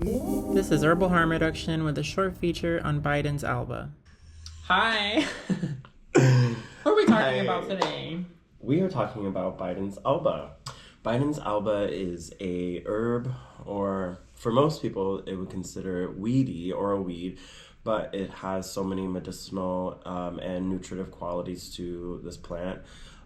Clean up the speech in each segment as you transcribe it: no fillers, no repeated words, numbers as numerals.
This is Herbal Harm Reduction with a short feature on Biden's Alba. Hi! What are we talking about today? We are talking about Biden's Alba. Biden's Alba is a herb, or for most people, it would consider it weedy or a weed, but it has so many medicinal and nutritive qualities to this plant.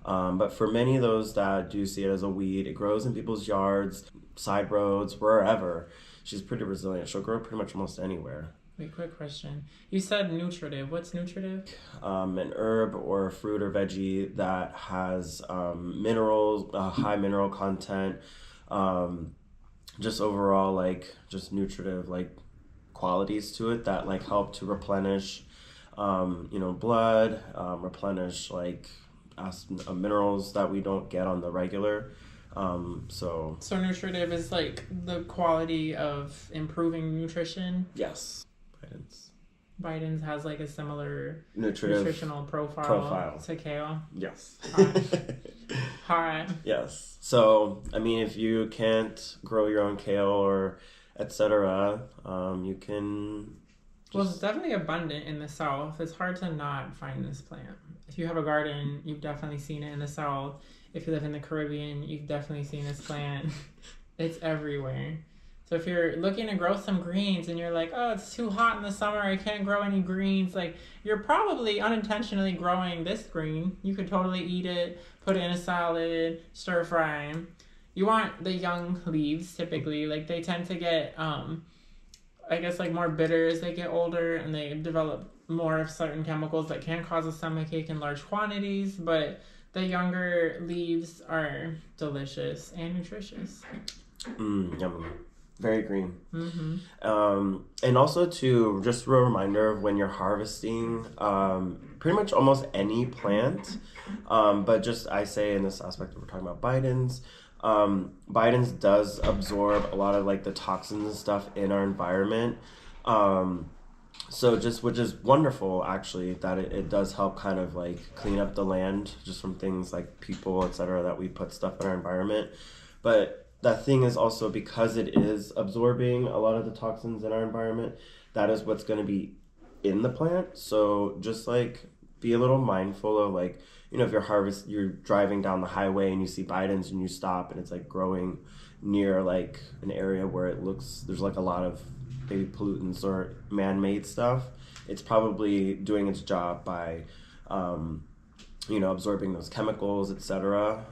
But for many of those that do see it as a weed, it grows in people's yards, side roads, wherever. She's pretty resilient. She'll grow pretty much almost anywhere. Wait, quick question. You said nutritive. What's nutritive? An herb or a fruit or veggie that has minerals, high mineral content, just overall just nutritive qualities to it that help to replenish, blood, replenish minerals that we don't get on the regular. So nutritive is the quality of improving nutrition. Yes, Biden's has a similar nutritional profile to kale. Yes. Hot. Yes. So if you can't grow your own kale or etc., you can. Well, it's definitely abundant in the South. It's hard to not find this plant. If you have a garden, you've definitely seen it in the South. If you live in the Caribbean, you've definitely seen this plant. It's everywhere. So if you're looking to grow some greens and you're like, oh, it's too hot in the summer, I can't grow any greens, you're probably unintentionally growing this green. You could totally eat it, put it in a salad, stir fry. You want the young leaves typically. They tend to get, more bitter as they get older, and they develop more of certain chemicals that can cause a stomachache in large quantities, but the younger leaves are delicious and nutritious. Yummy. Very green. Mm-hmm. And also just a reminder of when you're harvesting pretty much almost any plant, but just I say in this aspect that we're talking about Biden's does absorb a lot of the toxins and stuff in our environment. Which is wonderful actually, that it does help kind of clean up the land just from things like people, etc., that we put stuff in our environment. But that thing is also, because it is absorbing a lot of the toxins in our environment, that is what's going to be in the plant. So just be a little mindful of if you're driving down the highway and you see Biden's and you stop and it's growing near an area where it looks there's a lot of maybe pollutants or man-made stuff. It's probably doing its job by absorbing those chemicals, etc.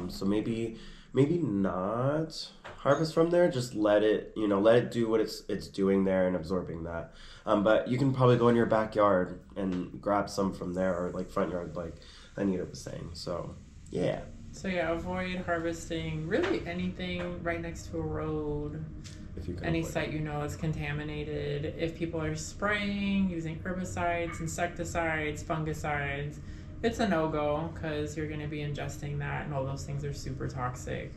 So maybe not harvest from there. Just let it do what it's doing there and absorbing that. But you can probably go in your backyard and grab some from there, or front yard, like Anita was saying. So yeah. So yeah, avoid harvesting really anything right next to a road. If you can any site is contaminated. If people are spraying, using herbicides, insecticides, fungicides, it's a no-go, because you're going to be ingesting that, and all those things are super toxic.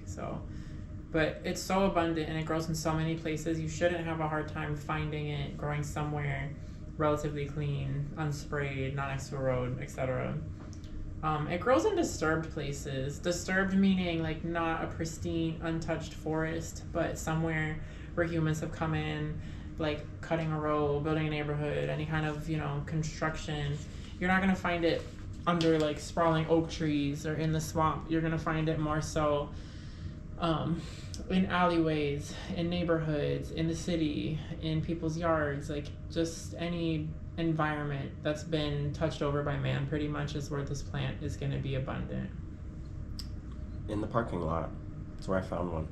But it's so abundant and it grows in so many places, you shouldn't have a hard time finding it growing somewhere relatively clean, unsprayed, not next to a road, etc. It grows in disturbed places. Disturbed meaning not a pristine, untouched forest, but somewhere where humans have come in, cutting a road, building a neighborhood, any kind of construction. You're not going to find it under sprawling oak trees or in the swamp. You're going to find it more so in alleyways, in neighborhoods, in the city, in people's yards, just any environment that's been touched over by man pretty much is where this plant is going to be abundant. In the parking lot. That's where I found one.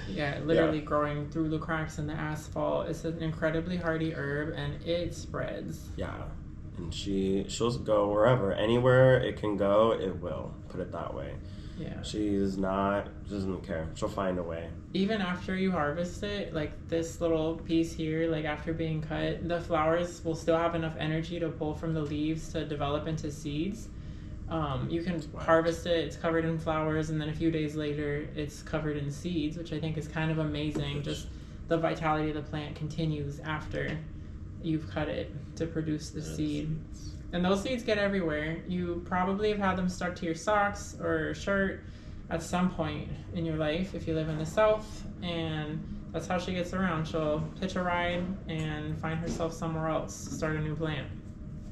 Yeah, literally growing through the cracks in the asphalt. It's an incredibly hardy herb, and it spreads. Yeah. And she'll go wherever. Anywhere it can go, it will. Put it that way. Yeah. She doesn't care. She'll find a way. Even after you harvest it, this little piece here, after being cut, the flowers will still have enough energy to pull from the leaves to develop into seeds. You can harvest it, it's covered in flowers, and then a few days later, it's covered in seeds, which I think is kind of amazing. Just the vitality of the plant continues after you've cut it to produce the seed. And those seeds get everywhere. You probably have had them stuck to your socks or shirt at some point in your life if you live in the South, and that's how she gets around. She'll hitch a ride and find herself somewhere else, start a new plant.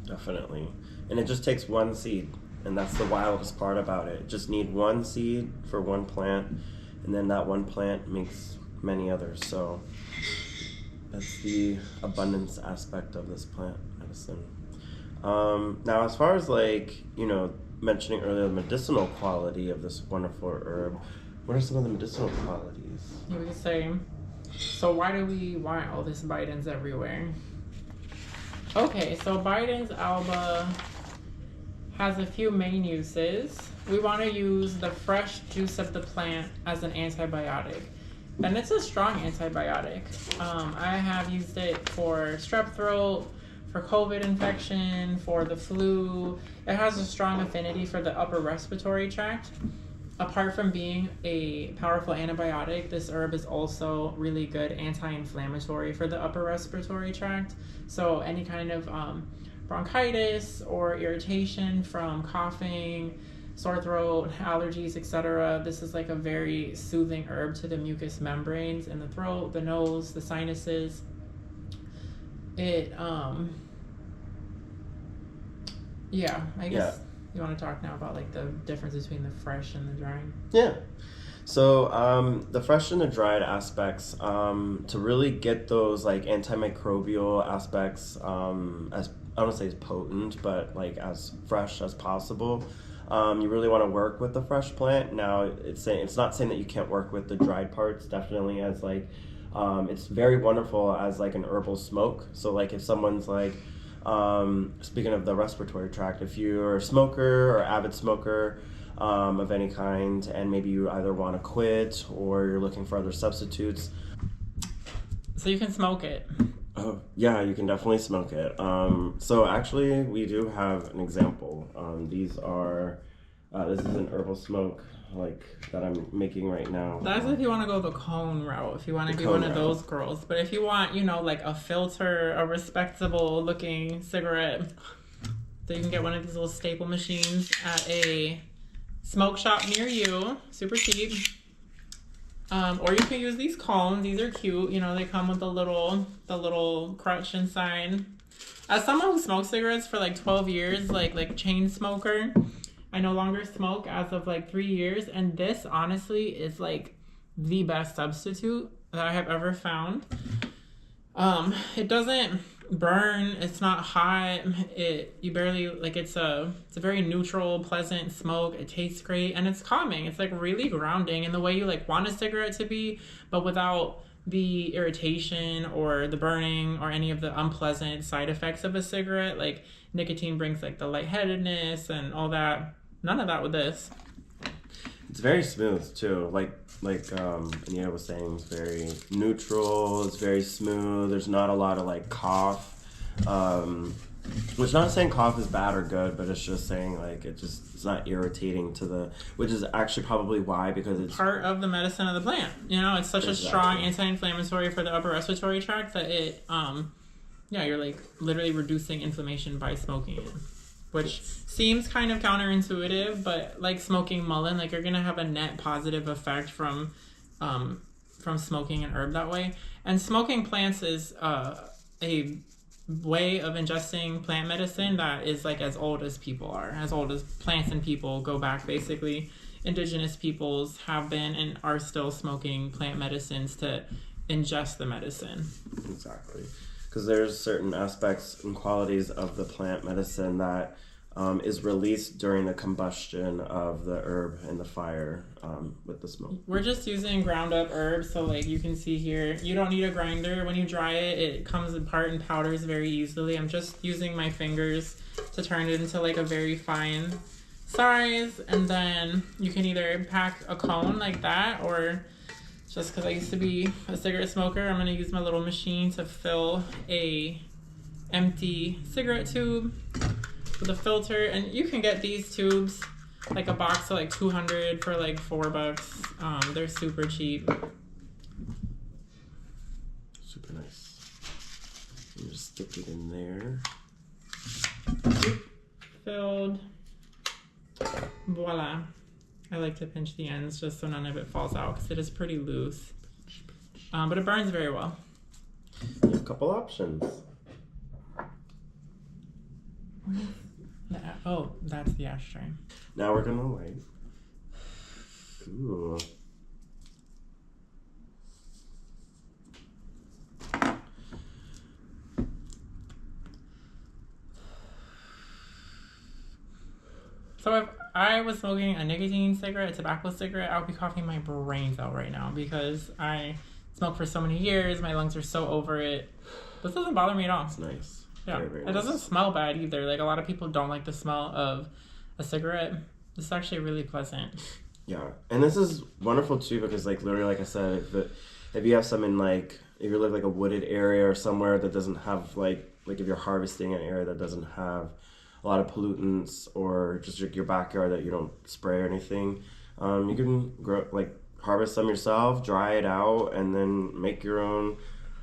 Definitely. And it just takes one seed. And that's the wildest part about it. Just need one seed for one plant, and then that one plant makes many others. So that's the abundance aspect of this plant medicine. Now, as far as like, mentioning earlier the medicinal quality of this wonderful herb, what are some of the medicinal qualities? You would say, so why do we want all this Biden's everywhere? Okay, so Biden's Alba has a few main uses. We want to use the fresh juice of the plant as an antibiotic. And it's a strong antibiotic. I have used it for strep throat, for COVID infection, for the flu. It has a strong affinity for the upper respiratory tract. Apart from being a powerful antibiotic, this herb is also really good anti-inflammatory for the upper respiratory tract. So any kind of bronchitis or irritation from coughing, sore throat, allergies, etc. This is like a very soothing herb to the mucous membranes in the throat, the nose, the sinuses. It I guess you want to talk now about like the difference between the fresh and the dried. Yeah. So the fresh and the dried aspects, to really get those like antimicrobial aspects, as I don't want to say as potent, but like as fresh as possible. You really want to work with the fresh plant. Now, it's not saying that you can't work with the dried parts. Definitely, as like, it's very wonderful as like an herbal smoke. So like if someone's like, speaking of the respiratory tract, if you're a smoker or avid smoker of any kind, and maybe you either want to quit or you're looking for other substitutes. So you can smoke it. Oh, yeah, you can definitely smoke it. So actually, we do have an example. These are, this is an herbal smoke like that I'm making right now. That's if you want to go the cone route, if you want to be one of those girls. But if you want, like a filter, a respectable looking cigarette, so you can get one of these little staple machines at a smoke shop near you, super cheap. Or you can use these cones. These are cute. They come with the little crutch inside. As someone who smoked cigarettes for like 12 years, like chain smoker, I no longer smoke as of like 3 years. And this honestly is like the best substitute that I have ever found. It doesn't burn. It's not hot. You barely it's a very neutral, pleasant smoke. It tastes great and it's calming. It's like really grounding in the way you like want a cigarette to be, but without the irritation or the burning or any of the unpleasant side effects of a cigarette. Like nicotine brings like the lightheadedness and all that. None of that with this. It's very smooth too. Like Anita was saying, it's very neutral. It's very smooth. There's not a lot of like cough. Which not saying cough is bad or good, but it's just saying like it's not irritating which is actually probably why, because it's part of the medicine of the plant. It's such a strong anti-inflammatory for the upper respiratory tract that it you're like literally reducing inflammation by smoking it. Which seems kind of counterintuitive, but like smoking mullein, like you're gonna have a net positive effect from smoking an herb that way. And smoking plants is a way of ingesting plant medicine that is like as old as people are, as old as plants and people go back. Basically, indigenous peoples have been and are still smoking plant medicines to ingest the medicine. Exactly. Because there's certain aspects and qualities of the plant medicine that is released during the combustion of the herb in the fire with the smoke. We're just using ground up herbs, so like you can see here, you don't need a grinder. When you dry it, it comes apart in powders very easily. I'm just using my fingers to turn it into like a very fine size, and then you can either pack a cone like that, or just because I used to be a cigarette smoker, I'm going to use my little machine to fill a empty cigarette tube with a filter. And you can get these tubes, like a box of like 200 for like $4. They're super cheap. Super nice. You just stick it in there. Filled. Voila. I like to pinch the ends just so none of it falls out because it is pretty loose. but it burns very well. You have a couple options. Oh, that's the ashtray. Now we're gonna light. Ooh. So if I was smoking a nicotine cigarette, a tobacco cigarette, I would be coughing my brains out right now because I smoked for so many years. My lungs are so over it. This doesn't bother me at all. It's nice. Yeah, very, very it doesn't smell bad either. Like, a lot of people don't like the smell of a cigarette. This is actually really pleasant. Yeah, and this is wonderful too because, like, literally, like I said, if you have some in, like, if you live like a wooded area or somewhere that doesn't have like if you're harvesting an area that doesn't have a lot of pollutants, or just your backyard that you don't spray or anything, you can harvest some yourself, dry it out, and then make your own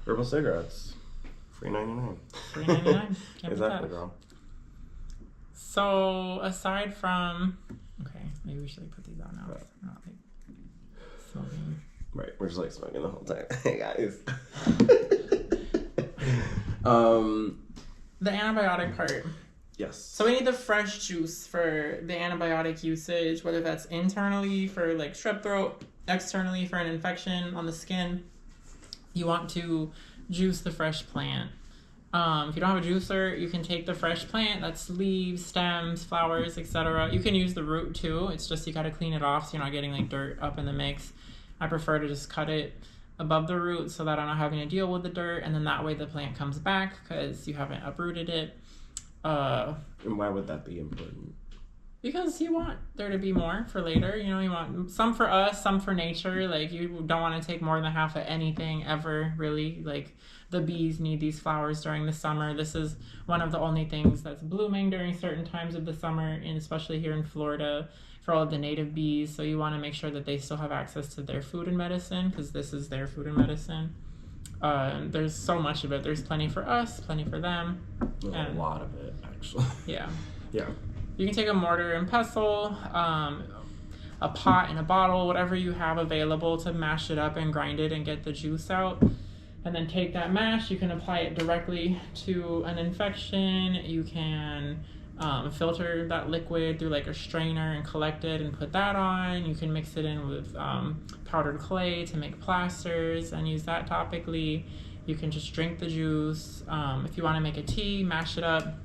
herbal cigarettes. $3.99. $3.99. Exactly, girl. So aside from, okay, maybe we should put these on now. Right. We're not like smoking. Right, we're just like smoking the whole time. Hey guys. The antibiotic part. Yes. So we need the fresh juice for the antibiotic usage, whether that's internally for like strep throat, externally for an infection on the skin. You want to juice the fresh plant. If you don't have a juicer, you can take the fresh plant, that's leaves, stems, flowers, etc. You can use the root too. It's just you got to clean it off so you're not getting like dirt up in the mix. I prefer to just cut it above the root so that I'm not having to deal with the dirt, and then that way the plant comes back because you haven't uprooted it. And why would that be important? Because you want there to be more for later. You know, you want some for us, some for nature. Like, you don't want to take more than half of anything ever, really. Like, the bees need these flowers during the summer. This is one of the only things that's blooming during certain times of the summer, and especially here in Florida for all of the native bees. So you want to make sure that they still have access to their food and medicine, because this is their food and medicine. There's so much of it. There's plenty for us, plenty for them. A lot of it, actually. Yeah. Yeah. You can take a mortar and pestle, a pot and a bottle, whatever you have available to mash it up and grind it and get the juice out. And then take that mash, you can apply it directly to an infection. You can filter that liquid through like a strainer and collect it and put that on. You can mix it in with powdered clay to make plasters and use that topically. You can just drink the juice. If you want to make a tea, mash it up.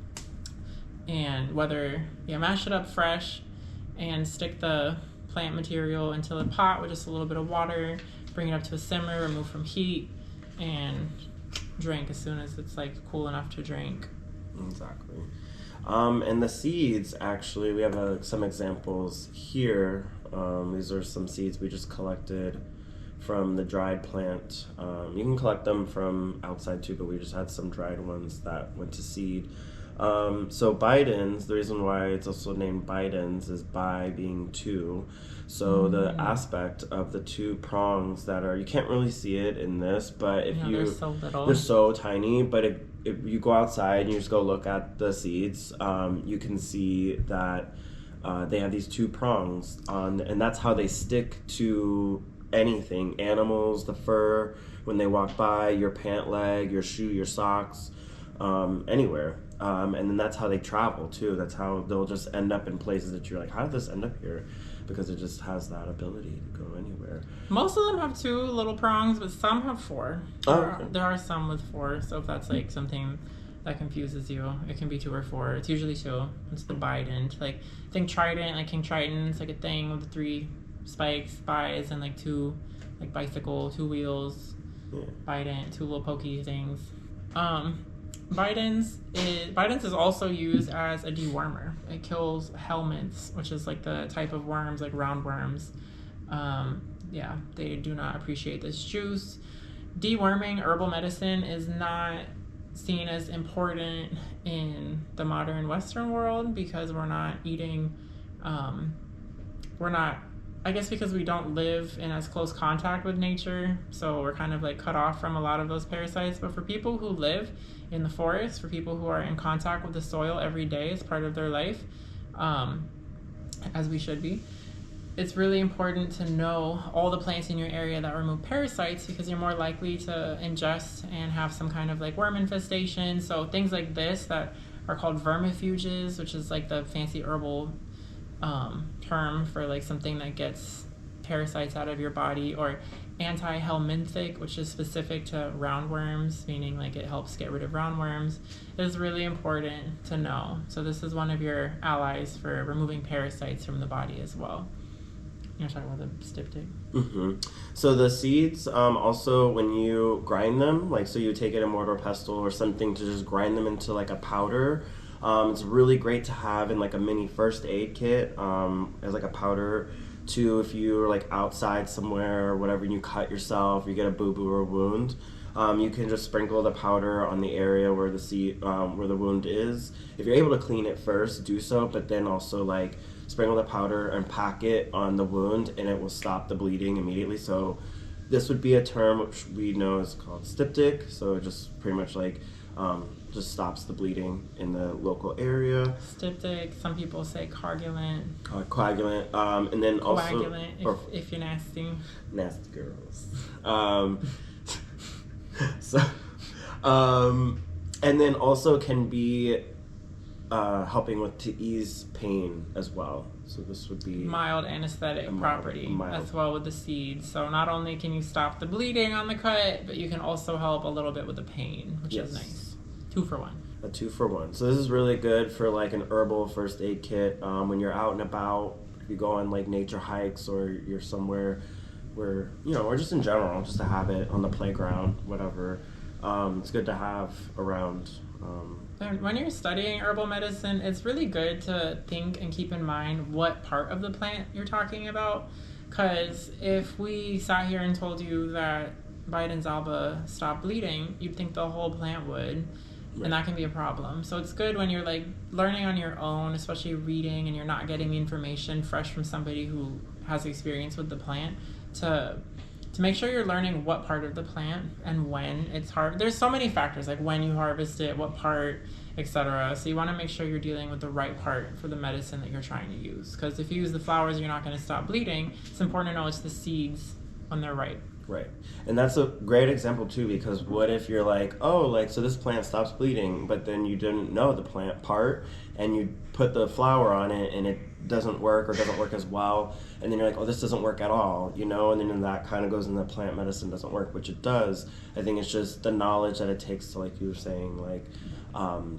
And mash it up fresh and stick the plant material into the pot with just a little bit of water, bring it up to a simmer, remove from heat, and drink as soon as it's like cool enough to drink. Exactly. And the seeds, actually, we have some examples here. These are some seeds we just collected from the dried plant. You can collect them from outside too, but we just had some dried ones that went to seed. So Bidens, the reason why it's also named Bidens is bi being two. So the aspect of the two prongs that are, you can't really see it in this, but they're so little. They're so tiny, but if you go outside and you just go look at the seeds, you can see that they have these two prongs on, and that's how they stick to anything, animals, the fur, when they walk by, your pant leg, your shoe, your socks, anywhere. And then that's how they travel too. That's how they'll just end up in places that you're like, how did this end up here? Because it just has that ability to go anywhere. Most of them have two little prongs, but some have four. Okay. There are some with four, so if that's like something that confuses you, it can be 2 or 4. It's usually 2. It's the bident. Like, think trident, like King Triton's like a thing with the 3 spikes, bis, and like 2, like bicycle, 2 wheels. Yeah. Bident, 2 little pokey things. Bidens is also used as a dewormer. It kills helminths, which is like the type of worms, like roundworms. They do not appreciate this juice. Deworming herbal medicine is not seen as important in the modern Western world because we're not eating, I guess because we don't live in as close contact with nature, so we're kind of like cut off from a lot of those parasites. But for people who live in the forest, for people who are in contact with the soil every day as part of their life, as we should be, it's really important to know all the plants in your area that remove parasites, because you're more likely to ingest and have some kind of like worm infestation. So things like this that are called vermifuges, which is like the fancy herbal term for like something that gets parasites out of your body, or anti-helminthic, which is specific to roundworms, meaning like it helps get rid of roundworms, is really important to know. So this is one of your allies for removing parasites from the body as well. You're talking about the styptic. Mm-hmm. So the seeds, also when you grind them, like so you take it in a mortar pestle or something to just grind them into like a powder. It's really great to have in like a mini first aid kit as like a powder too, if you're like outside somewhere or whatever and you cut yourself, you get a boo-boo or a wound. You can just sprinkle the powder on the area where where the wound is. If you're able to clean it first, do so, but then also like sprinkle the powder and pack it on the wound, and it will stop the bleeding immediately. So this would be a term which we know is called styptic. So it just pretty much like just stops the bleeding in the local area. Styptic, some people say coagulant. Coagulant, and then also coagulant if you're nasty. Nasty girls. So, and then also can be helping to ease pain as well. So this would be mild anesthetic property as well with the seeds. So not only can you stop the bleeding on the cut, but you can also help a little bit with the pain, which is nice. 2 for 1. A 2 for 1. So this is really good for like an herbal first aid kit when you're out and about. If you go on like nature hikes or you're somewhere where, or just in general, just to have it on the playground, whatever. It's good to have around. When you're studying herbal medicine, it's really good to think and keep in mind what part of the plant you're talking about. Because if we sat here and told you that Biden's Alba stopped bleeding, you'd think the whole plant would. Right. And that can be a problem. So it's good when you're like learning on your own, especially reading, and you're not getting the information fresh from somebody who has experience with the plant, to make sure you're learning what part of the plant and when it's harvested. There's so many factors, like when you harvest it, what part, etc. So you want to make sure you're dealing with the right part for the medicine that you're trying to use. Because if you use the flowers, you're not going to stop bleeding. It's important to know it's the seeds when they're ripe. Right. And that's a great example too, because what if you're like, oh, like, so this plant stops bleeding, but then you didn't know the plant part and you put the flower on it and it doesn't work or doesn't work as well. And then you're like, oh, this doesn't work at all, and then that kind of goes into plant medicine doesn't work, which it does. I think it's just the knowledge that it takes to, like you were saying, like,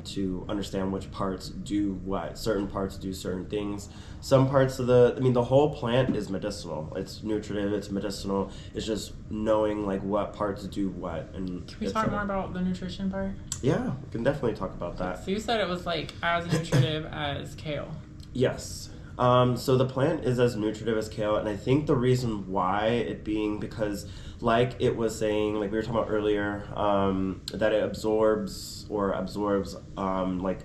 to understand which parts do what. Certain parts do certain things. Some parts of the whole plant is medicinal. It's nutritive, it's medicinal. It's just knowing like what parts do what. And can we talk more about the nutrition part? Yeah, we can definitely talk about that. So you said it was like as nutritive as kale. Yes. So the plant is as nutritive as kale, and I think the reason why it being because, like it was saying, like we were talking about earlier, that it absorbs, like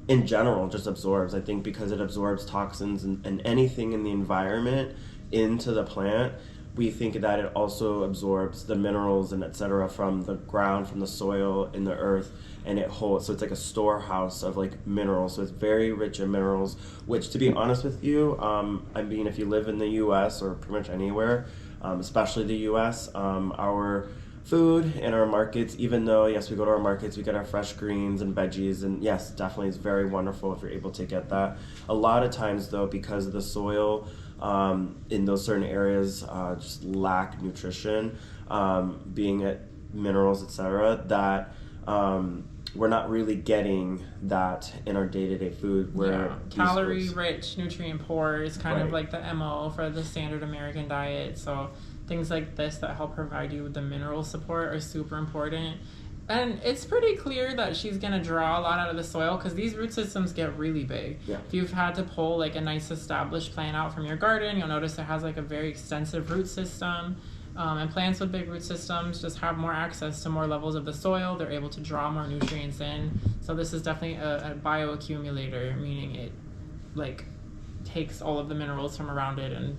in general, just absorbs. I think because it absorbs toxins and anything in the environment into the plant, we think that it also absorbs the minerals and etc. from the ground, from the soil, in the earth, and it holds. So it's like a storehouse of like minerals. So it's very rich in minerals, which, to be honest with you, if you live in the U.S. or pretty much anywhere, especially the U.S., our food and our markets, even though, yes, we go to our markets, we get our fresh greens and veggies, and yes, definitely it's very wonderful if you're able to get that. A lot of times, though, because of the soil, in those certain areas just lack nutrition, being it minerals, etc., that we're not really getting that in our day-to-day food. Where calorie rich, nutrient poor is kind of like the MO for the standard American diet. So things like this that help provide you with the mineral support are super important. And it's pretty clear that she's going to draw a lot out of the soil, because these root systems get really big. Yeah. If you've had to pull like a nice established plant out from your garden, you'll notice it has like a very extensive root system. And plants with big root systems just have more access to more levels of the soil. They're able to draw more nutrients in. So this is definitely a bioaccumulator, meaning it like takes all of the minerals from around it and,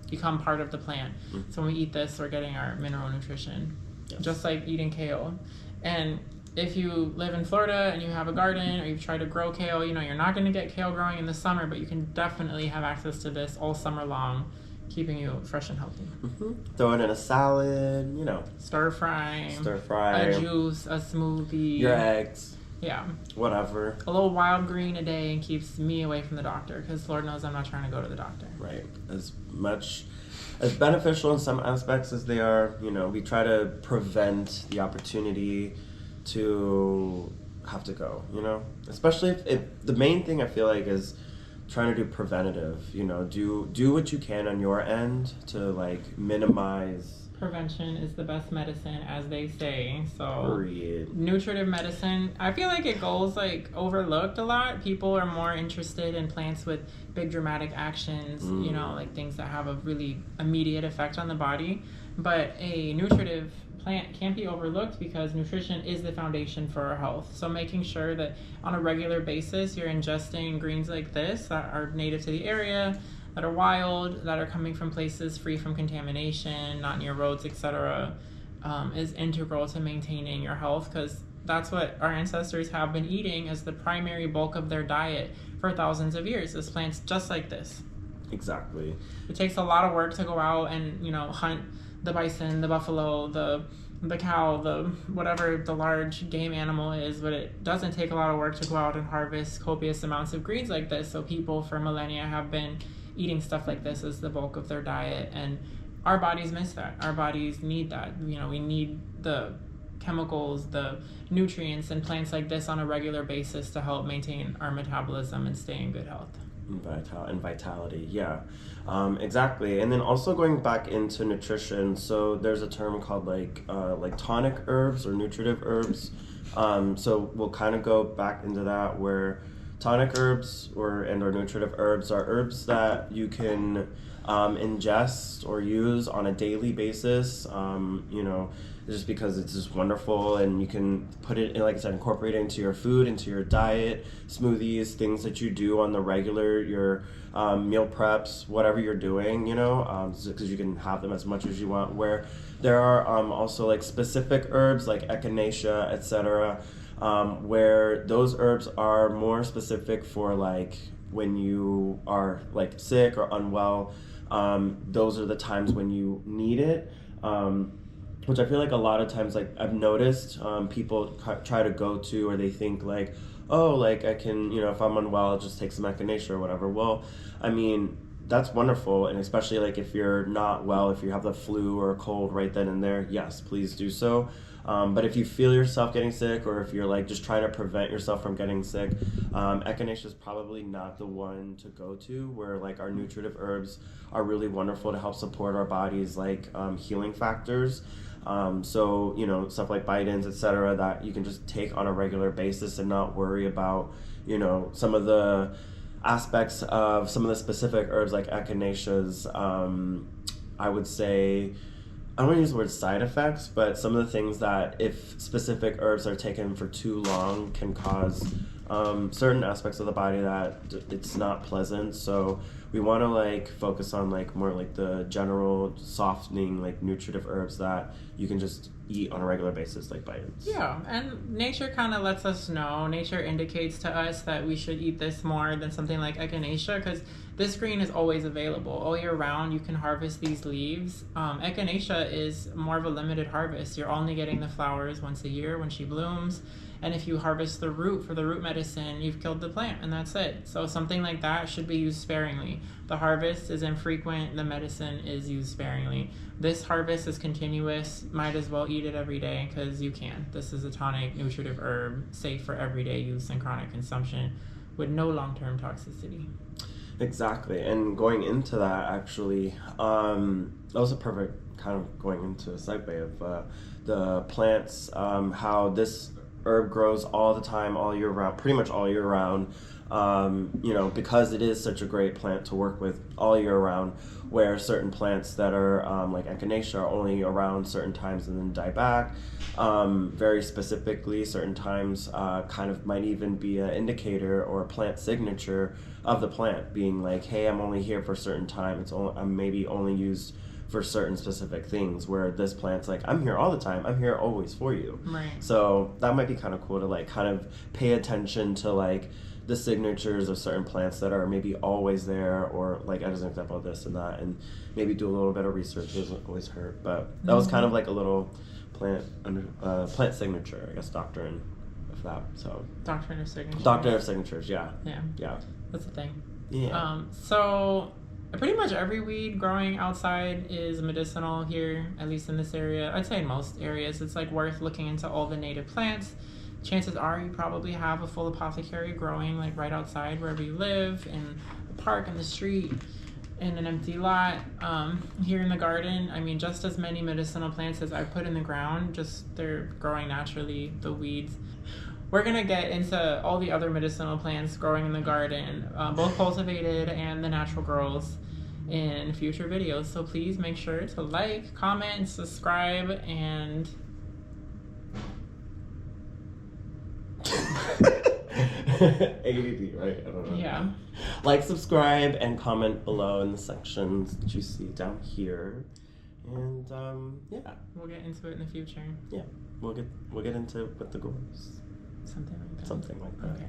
become part of the plant. Mm-hmm. So when we eat this, we're getting our mineral nutrition. Yes. Just like eating kale. And if you live in Florida and you have a garden or you've tried to grow kale, you know, you're not going to get kale growing in the summer, but you can definitely have access to this all summer long, keeping you fresh and healthy. Throw it in a salad, you know. Stir fry. A juice, a smoothie. Your eggs. Yeah. Whatever. A little wild green a day and keeps me away from the doctor, because Lord knows I'm not trying to go to the doctor. Right. As much as beneficial in some aspects as they are, you know, we try to prevent the opportunity to have to go, you know, especially if the main thing I feel like is trying to do preventative, you know, do what you can on your end to like minimize. Prevention is the best medicine, as they say. So Period. Nutritive medicine, I feel like it goes like overlooked a lot. People are more interested in plants with big dramatic actions, you know, like things that have a really immediate effect on the body. But a nutritive plant can't be overlooked because nutrition is the foundation for our health. So making sure that on a regular basis you're ingesting greens like this that are native to the area, that are wild, that are coming from places free from contamination, not near roads, etc., is integral to maintaining your health, because that's what our ancestors have been eating as the primary bulk of their diet for thousands of years, is plants just like this. Exactly. It takes a lot of work to go out and, you know, hunt the bison, the buffalo, the cow, the whatever the large game animal is, but it doesn't take a lot of work to go out and harvest copious amounts of greens like this. So people for millennia have been eating stuff like this as the bulk of their diet, and our bodies miss that. Our bodies need that. You know, we need the chemicals, the nutrients, and plants like this on a regular basis to help maintain our metabolism and stay in good health. And vitality, yeah. Exactly. And then also going back into nutrition, so there's a term called like tonic herbs or nutritive herbs. So we'll kind of go back into that, where tonic herbs or nutritive herbs are herbs that you can ingest or use on a daily basis, you know, just because it's just wonderful, and you can put it in, like I said, incorporate it into your food, into your diet, smoothies, things that you do on the regular, your meal preps, whatever you're doing, you know, because you can have them as much as you want, where there are also like specific herbs like echinacea, etc., where those herbs are more specific for like when you are like sick or unwell. Those are the times when you need it, which I feel like a lot of times, like I've noticed, people try to go to, or they think like, oh, like I can, you know, if I'm unwell, I'll just take some echinacea or whatever. Well, I mean, that's wonderful, and especially like if you're not well, if you have the flu or a cold right then and there, yes, please do so. But if you feel yourself getting sick, or if you're like just trying to prevent yourself from getting sick, echinacea is probably not the one to go to, where like our nutritive herbs are really wonderful to help support our body's like healing factors. So, you know, stuff like vitamins, etc., that you can just take on a regular basis and not worry about, you know, some of the aspects of some of the specific herbs like echinaceas. I would say, I don't want to use the word side effects, but some of the things that if specific herbs are taken for too long can cause certain aspects of the body that it's not pleasant. So we want to like focus on like more like the general softening, like nutritive herbs that you can just eat on a regular basis, like vitamins. Yeah, and nature kind of lets us know. Nature indicates to us that we should eat this more than something like echinacea, because this green is always available all year round. You can harvest these leaves. Echinacea is more of a limited harvest. You're only getting the flowers once a year when she blooms. And if you harvest the root for the root medicine, you've killed the plant, and that's it. So something like that should be used sparingly. The harvest is infrequent, the medicine is used sparingly. This harvest is continuous. Might as well eat it every day, because you can. This is a tonic nutritive herb, safe for everyday use and chronic consumption, with no long-term toxicity. Exactly. And going into that, actually, that was a perfect kind of going into a segue of the plants, how this herb grows all the time, all year round, pretty much all year round, you know, because it is such a great plant to work with all year round, where certain plants that are like echinacea are only around certain times and then die back. Very specifically, certain times kind of might even be an indicator or a plant signature of the plant, being like, hey, I'm only here for a certain time. I'm maybe only used for certain specific things, where this plant's like, I'm here all the time, I'm here always for you. Right. So that might be kind of cool to like kind of pay attention to like the signatures of certain plants that are maybe always there, or like as an example of this and that, and maybe do a little bit of research. Doesn't always hurt, but that was kind of like a little plant signature, I guess, doctrine of that. So Doctrine of signatures. doctrine of signatures, yeah. That's the thing. So pretty much every weed growing outside is medicinal here, at least in this area. I'd say in most areas it's like worth looking into all the native plants. Chances are you probably have a full apothecary growing like right outside wherever you live, in the park, in the street, in an empty lot. Here in the garden, I mean, just as many medicinal plants as I put in the ground, just they're growing naturally, the weeds. We're gonna get into all the other medicinal plants growing in the garden, both cultivated and the natural grows, in future videos. So please make sure to like, comment, subscribe, and ADD, right? I don't know. Yeah. Like, subscribe, and comment below in the sections that you see down here. And we'll get into it in the future. Yeah, we'll get into it with the girls. Something like that. Something like that. Okay.